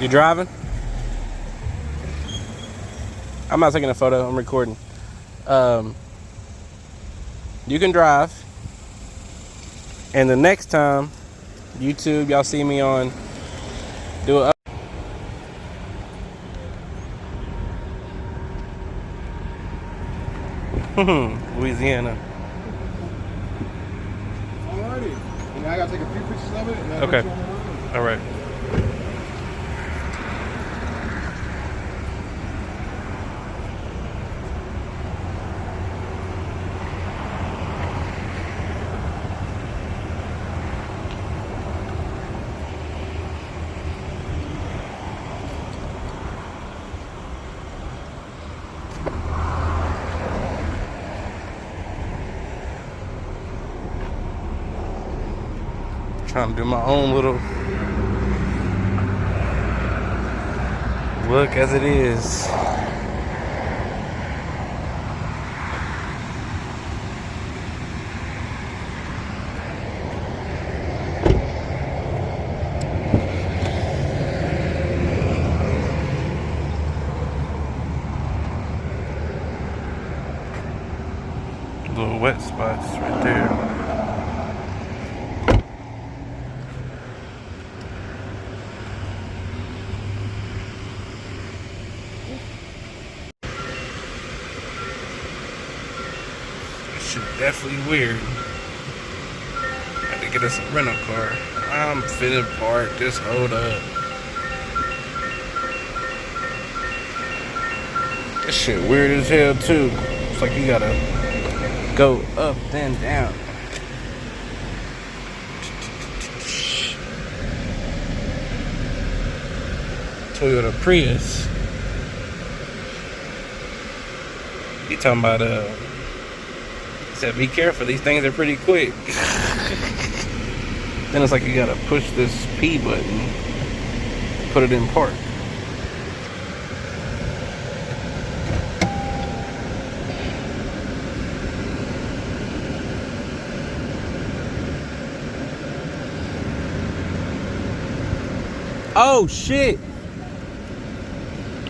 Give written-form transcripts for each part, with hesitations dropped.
You driving? I'm not taking a photo. I'm recording. You can drive. And the next time, YouTube, y'all see me on, do it. Louisiana. Alrighty. And I gotta take a few pictures of it. And Okay. All right. Trying to do my own little look as it is. Little wet spots right there. Shit, definitely weird. Had to get us a rental car. I'm finna park. Just hold up. This shit weird as hell too. It's like you gotta go up then down. Toyota Prius. He talking about he said be careful, these things are pretty quick. Then it's like you gotta push this P button, put it in park. Oh shit!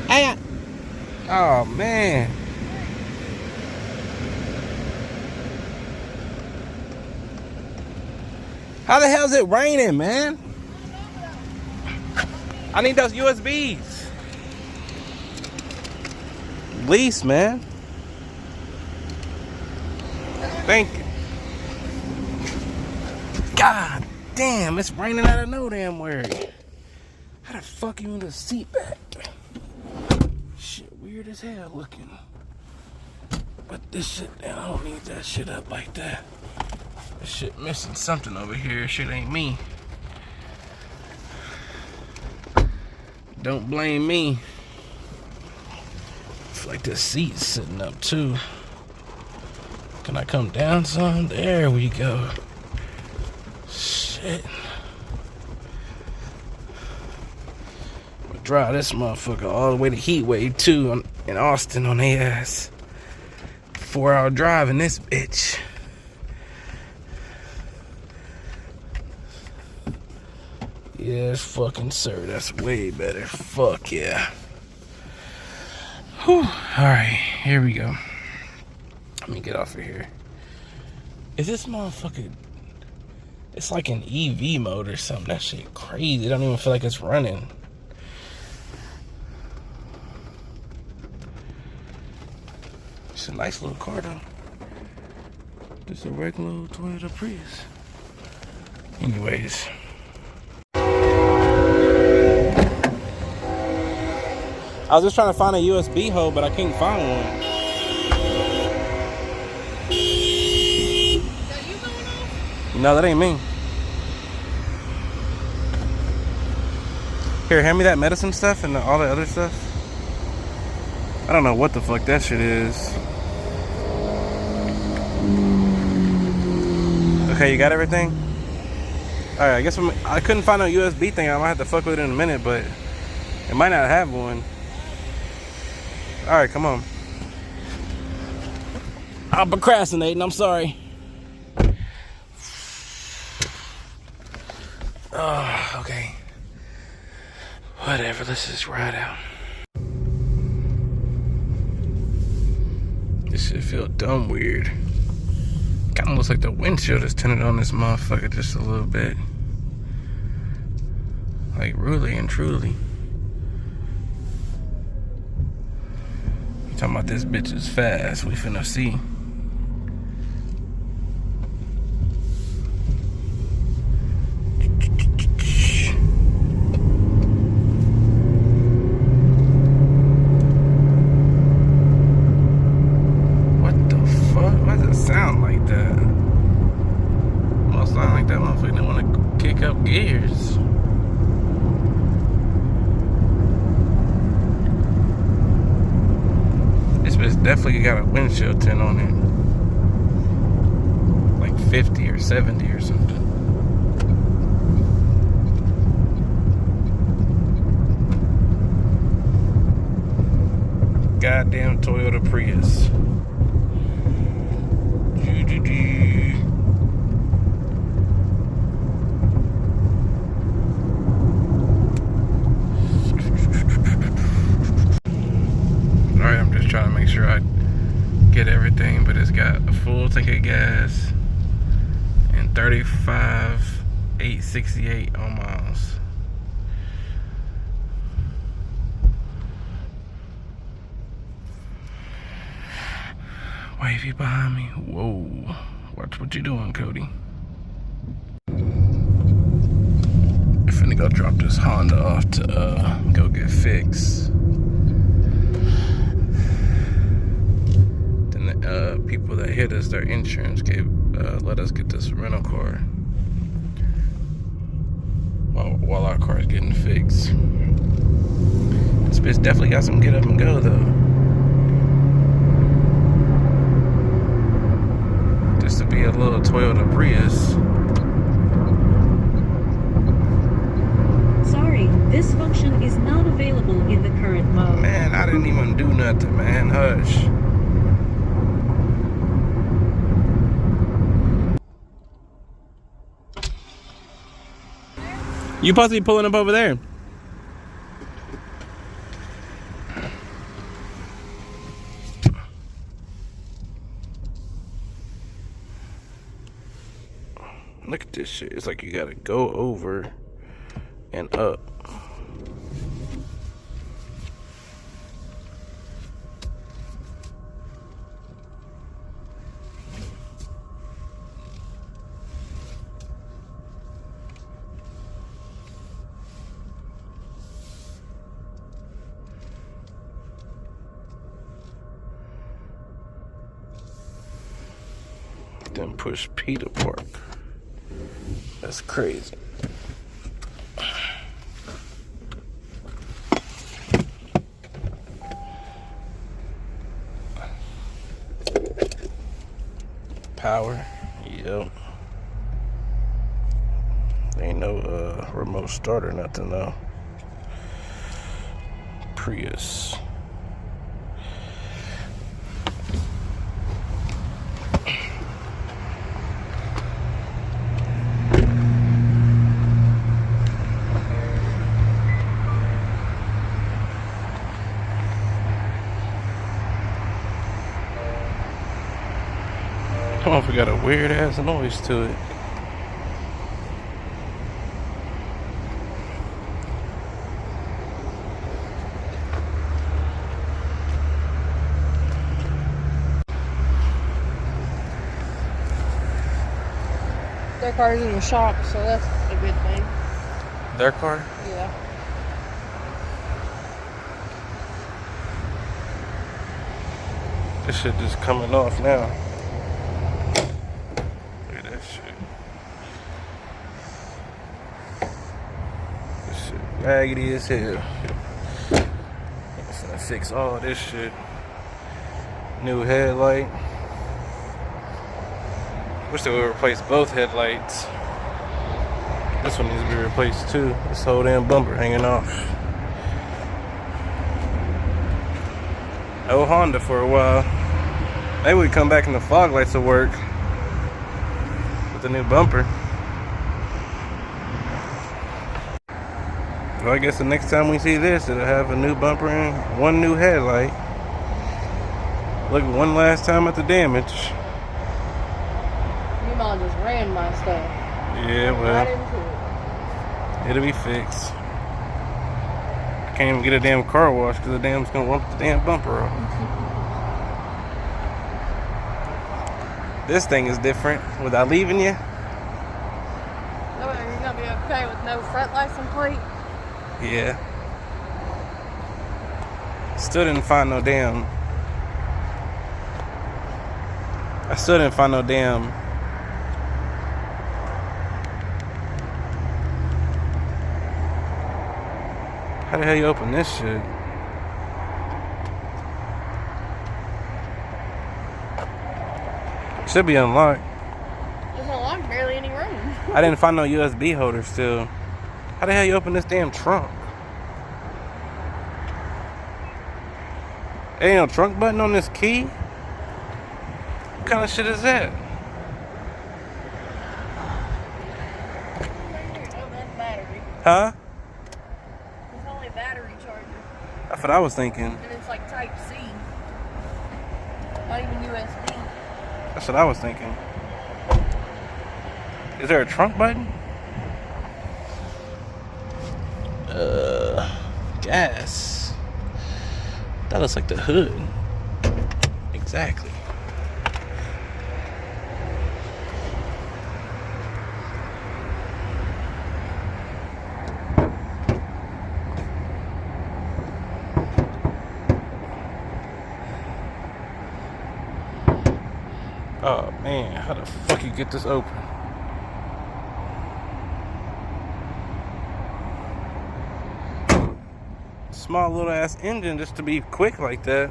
Hey, oh man! How the hell is it raining, man? I need those USBs. Lease, man. Thank you. God damn, it's raining out of no damn where. How the fuck you in the seat back? Shit weird as hell looking. But this shit down, I don't need that shit up like that. This shit missing something over here. Shit ain't me. Don't blame me. It's like the seat's sitting up too. Can I come down some? There we go. Shit. Drive this motherfucker all the way to Heatwave 2 in Austin on their ass. 4-hour drive in this bitch. Yes, fucking sir, that's way better. Fuck yeah. Whew. Alright, here we go. Let me get off of here. Is this motherfucker... It's like an EV mode or something. That shit crazy. I don't even feel like it's running. It's a nice little car though. Just a regular little Toyota Prius. Anyways. I was just trying to find a USB hole, but I couldn't find one. Is that you going off? No, that ain't me. Here, hand me that medicine stuff and all the other stuff. I don't know what the fuck that shit is. Okay, you got everything? Alright, I guess I couldn't find a USB thing. I might have to fuck with it in a minute, but it might not have one. Alright, come on. I'm procrastinating, I'm sorry. Oh, okay. Whatever, let's just ride out. This shit feel dumb weird. Kinda looks like the windshield is tinted on this motherfucker just a little bit. Like really and truly. You talking about this bitch is fast, we finna see. Sound like that. Most sound like that motherfucker didn't want to kick up gears. This bitch definitely got a windshield tint on it. Like 50 or 70 or something. Goddamn Toyota Prius. Alright, I'm just trying to make sure I get everything, but it's got a full tank of gas and 35,868 on miles. Wavy behind me. Whoa. Watch what you doing, Cody. I'm finna go drop this Honda off to go get fixed. Then the people that hit us, their insurance let us get this rental car while our car is getting fixed. This bitch definitely got some get up and go though. To be a little Toyota Prius. Sorry, this function is not available in the current mode. Man, I didn't even do nothing, man. Hush. You supposed to be pulling up over there. Look at this shit. It's like you gotta go over and up. Then push P to park. That's crazy. Power, yep. Ain't no remote start or nothing though. Prius. Motherfucker got a weird ass noise to it. Their car's in the shop, so that's a good thing. Their car? Yeah. This shit just coming off now. Look at that shit. This shit raggedy as hell. I'm gonna fix all this shit. New headlight. Wish they would replace both headlights. This one needs to be replaced too. This whole damn bumper hanging off. No Honda for a while. Maybe we come back and the fog lights will work with the new bumper. Well, I guess the next time we see this, it'll have a new bumper and one new headlight. Look one last time at the damage. Your mom just ran my stuff. Yeah, Right well, into it. it'll be fixed. I can't even get a damn car wash because the damn's gonna rump the damn bumper off. This thing is different without leaving you. No, you're gonna be okay with no front license plate. Yeah. Still didn't find no damn. I still didn't find no damn. How the hell you open this shit? Should be unlocked. There's unlocked, barely any room. I didn't find no USB holder still. How the hell you open this damn trunk? There ain't no trunk button on this key? What kind of shit is that? Oh, that's battery. Huh? It's only battery charger. That's what I was thinking. And it's like Type C. Not even USB. That's what I was thinking. Is there a trunk button? Gas. That looks like the hood. Exactly. Oh man, how the fuck you get this open? Small little ass engine just to be quick like that.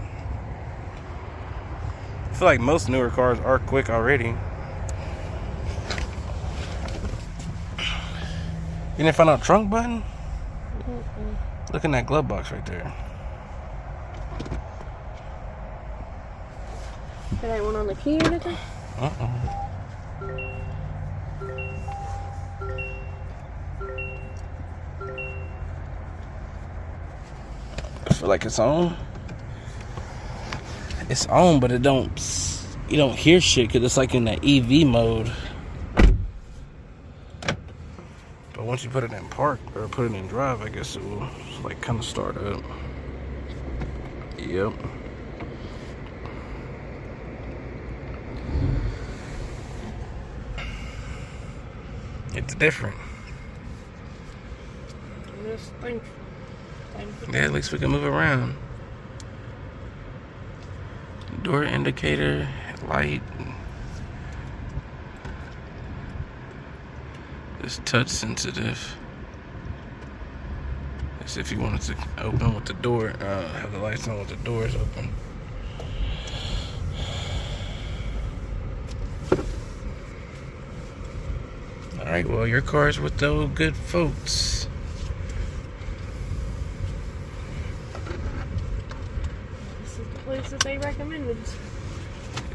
I feel like most newer cars are quick already. You didn't find out trunk button? Look in that glove box right there. There ain't one on the key or anything? I feel like it's on. It's on, but it don't. You don't hear shit because it's like in that EV mode. But once you put it in park or put it in drive, I guess it will like kind of start up. Yep. It's different. Just think. Yeah, at least we can move around. Door indicator, light. It's touch sensitive. It's if you wanted to open with the door, have the lights on with the doors open. Alright, well, your car's with those good folks. This is the place that they recommended.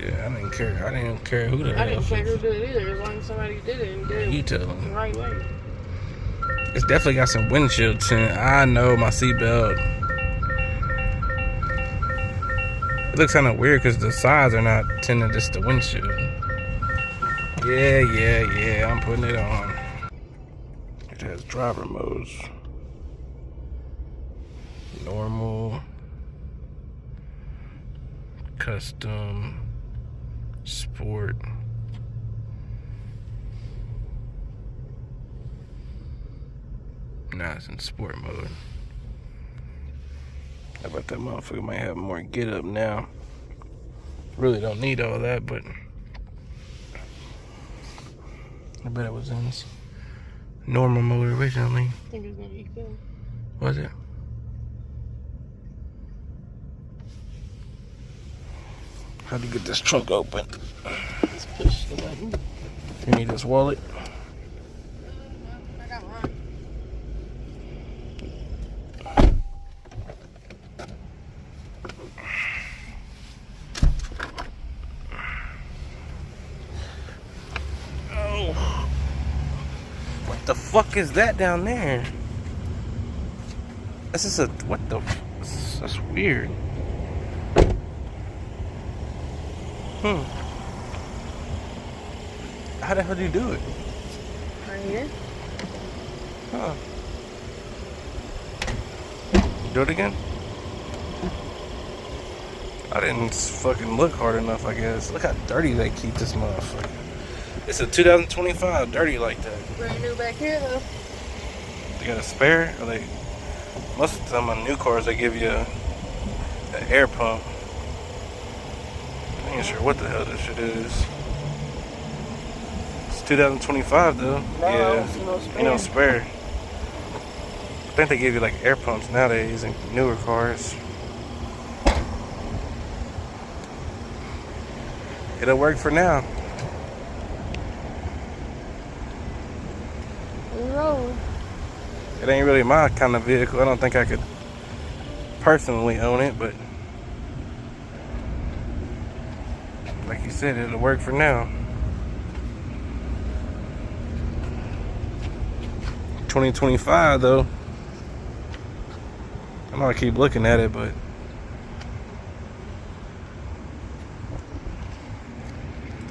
Yeah, I didn't care. I didn't care who the I didn't hell. care who did it either, as long as somebody did it and did it You tell the them. right way. It's definitely got some windshield tint. I know my seatbelt. It looks kind of weird because the sides are not tinted, just the windshield. Yeah, I'm putting it on. It has driver modes. Normal. Custom. Sport. Nah, it's in sport mode. I bet that motherfucker might have more get up now. Really don't need all that, but I bet it was in normal mode originally. I think it's gonna be good. Was it? How do you get this trunk open? Let's push the button. You need this wallet? I got mine. Oh. What the fuck is that down there? This is a what the? That's weird. How the hell do you do it? Right here. Huh? Do it again? I didn't fucking look hard enough, I guess. Look how dirty they keep this motherfucker. It's a 2025, dirty like that. Brand new back here though. They got a spare? Or they? Most of the time on new cars they give you an air pump. I ain't sure what the hell this shit is. It's 2025 though. Yeah, ain't no spare. I think they give you like air pumps nowadays in newer cars. It'll work for now. Roll. It ain't really my kind of vehicle. I don't think I could personally own it, but like you said, it'll work for now. 2025 though. I know I keep looking at it, but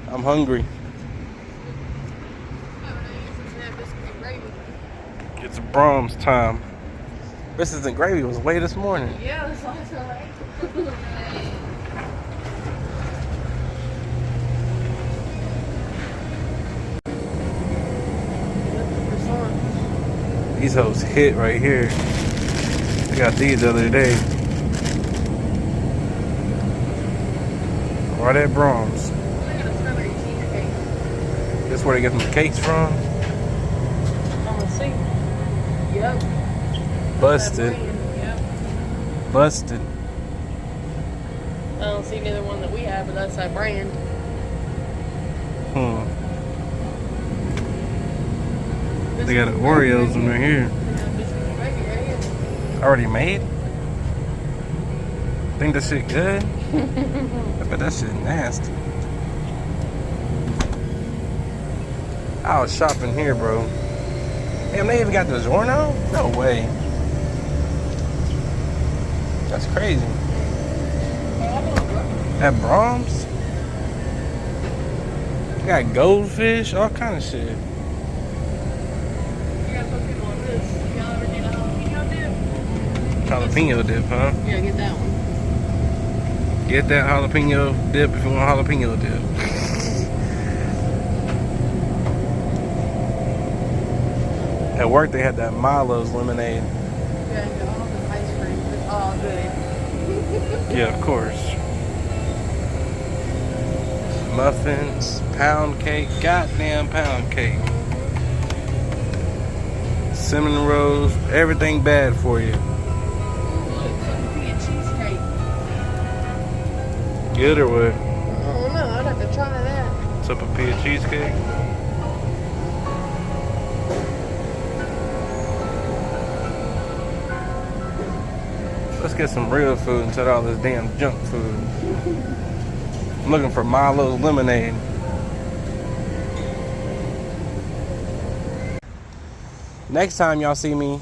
I'm hungry. It's Brahms time. This isn't gravy. It was way this morning. Yeah, that's also right. These hoes hit right here. I got these the other day. Right at Brahms. This where they get them cakes from? I'm gonna see. Yep. Busted. Yep. Busted. I don't see neither one that we have, but that's that brand. They got Oreos in right here. Already made? Think that shit good? I bet that shit nasty. I was shopping here, bro. Damn, they even got the DiGiorno? No way. That's crazy. At Brahms? They got goldfish, all kind of shit. You gotta put people on this. Y'all ever need a jalapeno dip? Jalapeno dip, huh? Yeah, get that one. Get that jalapeno dip if you want jalapeno dip. At work, they had that Milo's lemonade. Yeah, and all the ice cream. It's all good. Yeah, of course. Muffins, pound cake, goddamn pound cake. Cinnamon rolls, everything bad for you. Look, Sophia cheesecake. Good or what? I don't know. I'd have to try that. Tupperpia cheesecake. Let's get some real food instead of all this damn junk food. I'm looking for Milo's lemonade. Next time y'all see me,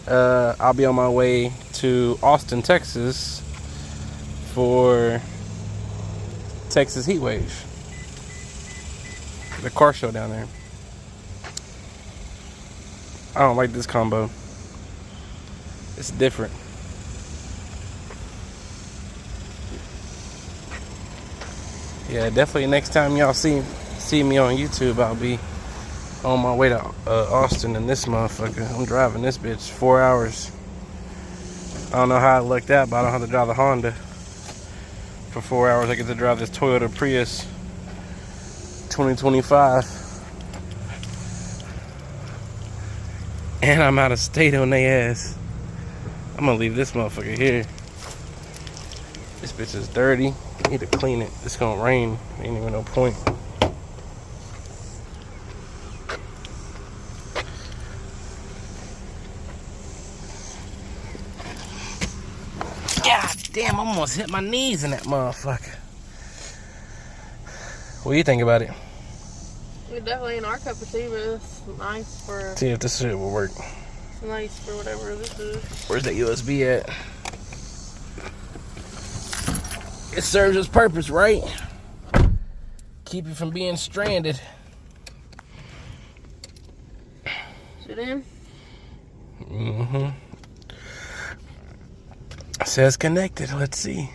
I'll be on my way to Austin, Texas for Texas Heat Wave. The car show down there. I don't like this combo. It's different. Yeah, definitely next time y'all see me on YouTube, I'll be on my way to Austin in this motherfucker. I'm driving this bitch 4 hours. I don't know how I lucked out, but I don't have to drive the Honda for 4 hours. I get to drive this Toyota Prius 2025. And I'm out of state on their ass. I'm gonna leave this motherfucker here. This bitch is dirty. I need to clean it. It's gonna rain. Ain't even no point. God damn, I almost hit my knees in that motherfucker. What do you think about it? It definitely ain't our cup of tea, but it's nice for. See if this shit will work. It's nice for whatever this is. Where's that USB at? It serves its purpose, right? Keep you from being stranded. Sit in. Mm-hmm. Says connected. Let's see.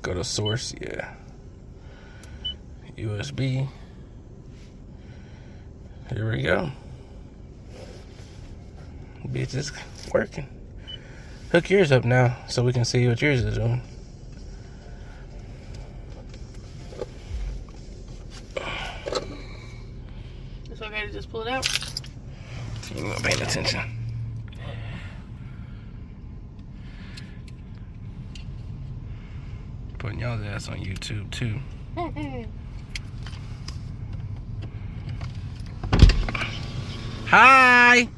Go to source, yeah. USB. Here we go. Bitch is working. Hook yours up now so we can see what yours is doing. It's okay to just pull it out. You're not paying attention. Putting y'all's ass on YouTube too. Hi.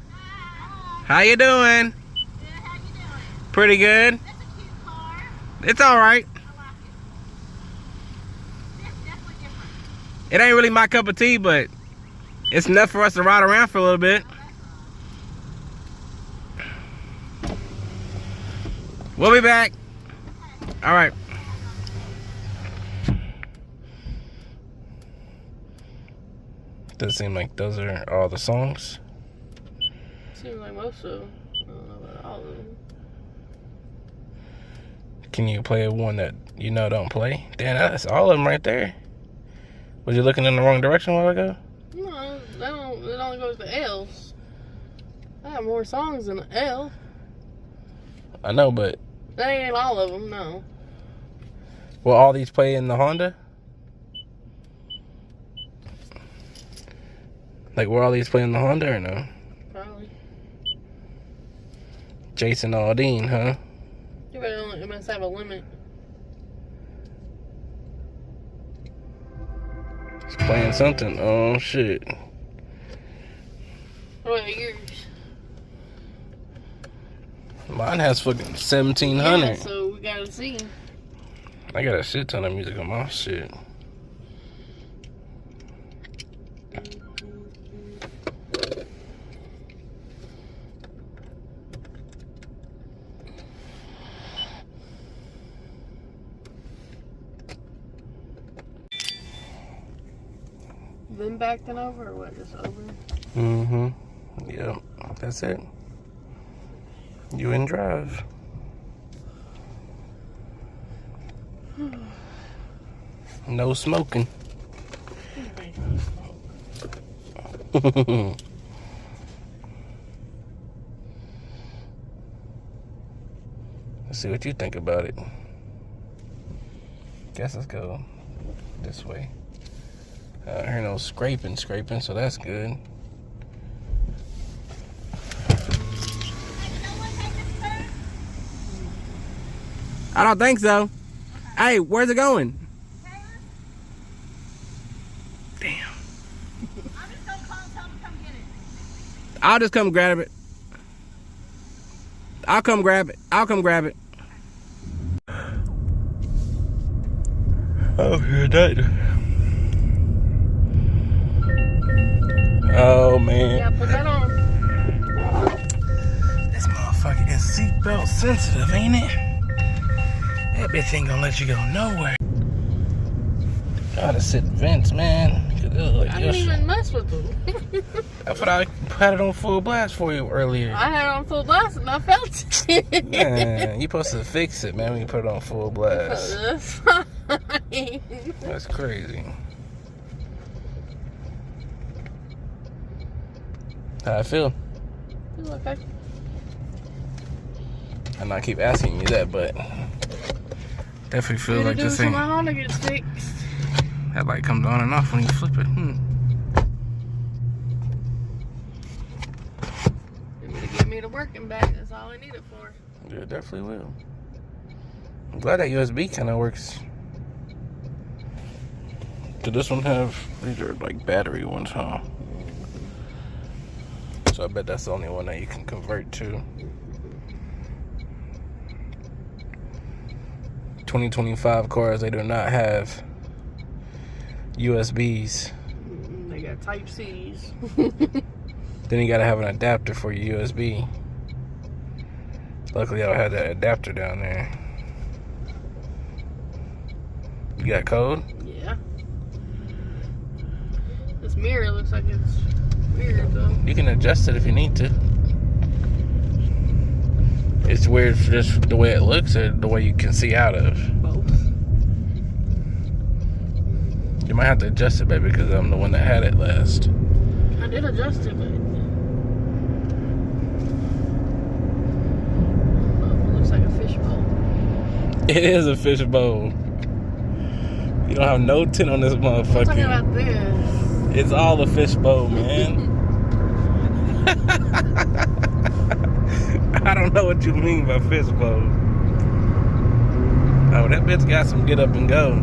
How you doing? Good, how you doing? Pretty good. That's a cute car. It's all right. I like it. It's definitely different. It ain't really my cup of tea, but it's enough for us to ride around for a little bit. We'll be back. All right. Does it seem like those are all the songs? Seems like most of them. I don't know about all of them. Can you play one that you know don't play? Damn, that's all of them right there. Was you looking in the wrong direction a while ago? No, it only goes to L's. I have more songs than an L. I know, but That ain't all of them, no. will all these play in the Honda? Like, will all these play in the Honda or no? Probably. Jason Aldean, huh? You must have a limit. It's playing something. Oh, shit. What about yours? Mine has fucking 1,700. Yeah, so we gotta see. I got a shit ton of music on my shit. Then back then over or what? Just over? Mm-hmm. Yep. That's it. You in drive. No smoking. Let's see what you think about it. Guess let's go this way. I hear no scraping, so that's good. I don't think so. Hey, where's it going? Damn. I'm just gonna call and tell them to come get it. I'll just come grab it. I'll come grab it. Oh, you're dead. Oh, man. Yeah, put that on. This motherfucker is seatbelt sensitive, ain't it? That bitch ain't gonna let you go nowhere. Gotta sit vents, man. I didn't even mess with them. That's what I had it on full blast for you earlier. I had it on full blast and I felt it. Man, you supposed to fix it, man, when you put it on full blast. That's fine. That's crazy. How I feel? It's okay. I know I keep asking you that, but definitely feel like this thing. thing My Honda gets fixed. that light comes on and off when you flip it. To get me to working back, that's all I need it for. Yeah, it definitely will. I'm glad that USB kind of works. Did this one have, these are like battery ones, huh? So I bet that's the only one that you can convert to. 2025 cars, they do not have USBs. They got Type C's. Then you gotta have an adapter for your USB. Luckily, I had that adapter down there. You got code? Yeah. This mirror looks like it's weird though. You can adjust it if you need to. It's weird for just the way it looks or the way you can see out of. Both. You might have to adjust it, baby, because I'm the one that had it last. I did adjust it, but it looks like a fishbowl. It is a fishbowl. You don't have no tint on this I'm talking motherfucker. about this. It's all a fishbowl, man. I don't know what you mean by fishbowl. Oh, that bitch got some get up and go.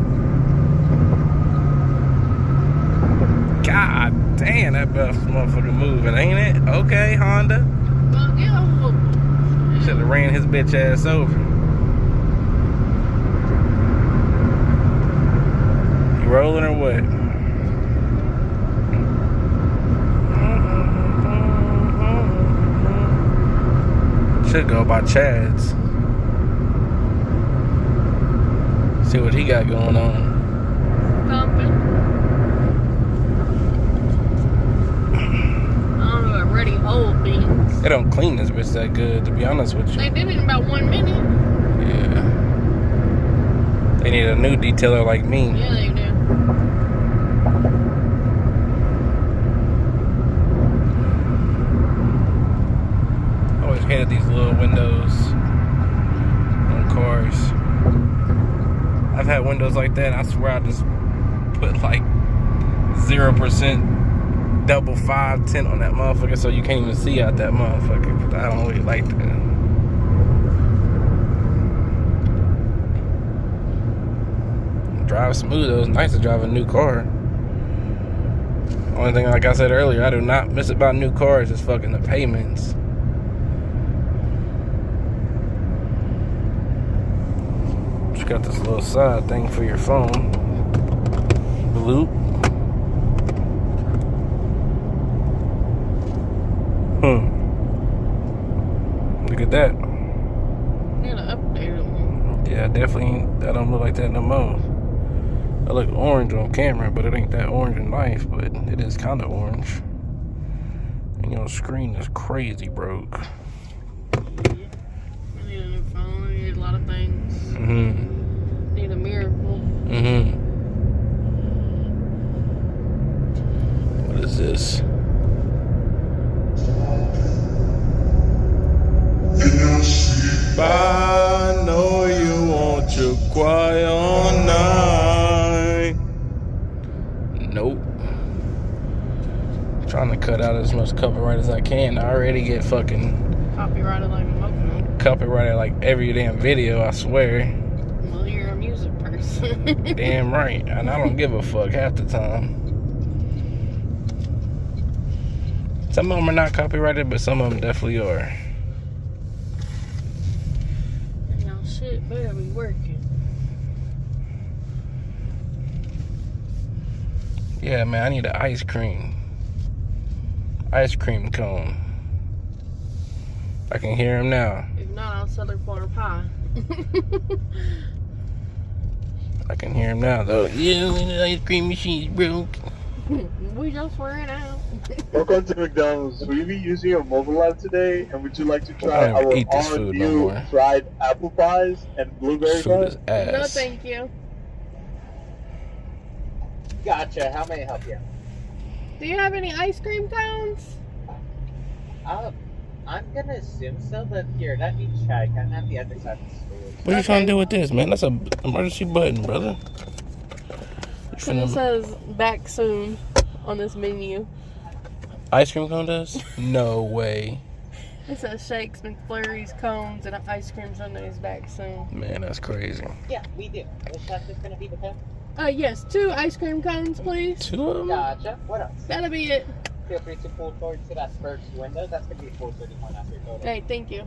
God damn, that motherfucker moving, ain't it? Okay, Honda. Well, yeah. Should have ran his bitch ass over. You rolling or what? Should go by Chad's. See what he got going on. Thumping. I don't know about ready old beans. They don't clean this bitch that good, to be honest with you. They did it in about 1 minute. Yeah. They need a new detailer like me. Yeah, they do. I always hated these little windows on cars. I've had windows like that. I swear I just put like 0% double 5 tint on that motherfucker so you can't even see out that motherfucker. I don't really like that. Drive smooth though. It's nice to drive a new car. Only thing, like I said earlier, I do not miss about new cars is fucking the payments. Just got this little side thing for your phone. Bloop. Look at that. Need to update them. Yeah, definitely. I don't look like that no more. I look orange on camera, but it ain't that orange in life. But it is kind of orange. And your screen is crazy broke. I need a new phone. I need a lot of things. Need a miracle. What is this? I know you want your quiet night. Nope. Trying to cut out as much copyright as I can. I already get fucking Copyrighted like a mofo. copyrighted like every damn video, I swear. Well, you're a music person. Damn right. And I don't give a fuck half the time. Some of them are not copyrighted, but some of them definitely are. Y'all shit better be working. Yeah, man, I need an ice cream cone. I can hear him now. If not, I'll sell her for a pie. I can hear him now, though. Yeah, the ice cream machine's broke. We just ran out. Welcome to McDonald's. Will you be using your mobile app today? And would you like to try I don't our eat this food no all-new more. fried apple pies and blueberry Food is pies? No, ass. thank you. Gotcha. How may I help you? Do you have any ice cream cones? I'm gonna assume so, but here, let me check. I'm at the other side of the store. What are you trying to do with this, man? That's an emergency button, brother. So it says back soon on this menu. Ice cream cone does? No way. It says shakes, McFlurries, cones, and ice cream sundaes back soon. Man, that's crazy. Yeah, we do. Which chef is gonna be with him? Yes, 2 ice cream cones, please. 2 of them? Gotcha. What else? That'll be it. Feel free to pull towards to that first window. That's gonna be $4.31 after total. Hey, thank you.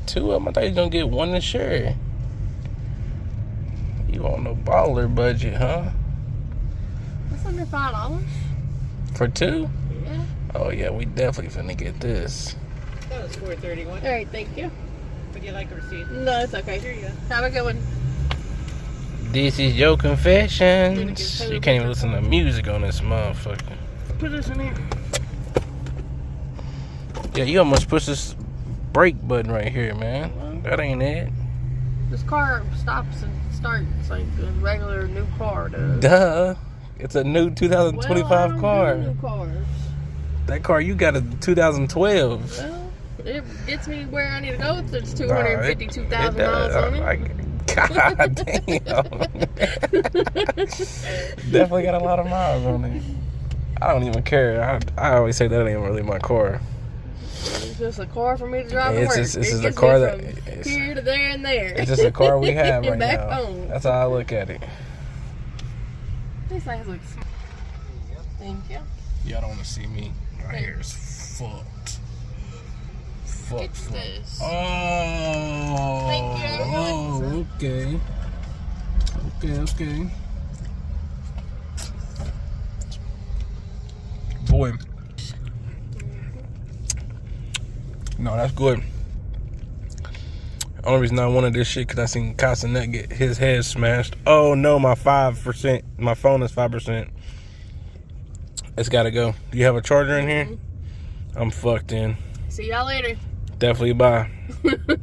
2 of them? I thought you was gonna get 1 to share. You on no baller budget, huh? That's under $5. For 2? Yeah. Oh yeah, we definitely finna get this. That was $4.31. All right, thank you. Would you like a receipt? No, it's okay. Here you go. Have a good one. This is your confessions. You can't even listen to music on this motherfucker. Put this in here. Yeah, you almost pushed this brake button right here, man. That ain't it. This car stops and starts like a regular new car does. Duh. It's a new 2025 well, I don't car. do new cars. That car you got is 2012. Well, it gets me where I need to go. It's 252,000 miles on it. God damn. Definitely got a lot of miles on it. I don't even care. I always say that ain't really my car. It's just a car for me to drive to It's work. just It a gets car me that from here to there and there. it's just a car we have right Back now. home. That's how I look at it. These things look smart. Thank you. Y'all don't want to see me. My hair is fucked. It's this. Oh. Thank you, everyone. Oh, okay. Okay. Boy. No, that's good. Only reason I wanted this shit because I seen Castanet get his head smashed. Oh no, my 5%. My phone is 5%. It's gotta go. Do you have a charger in here? I'm fucked in. See y'all later. Definitely bye.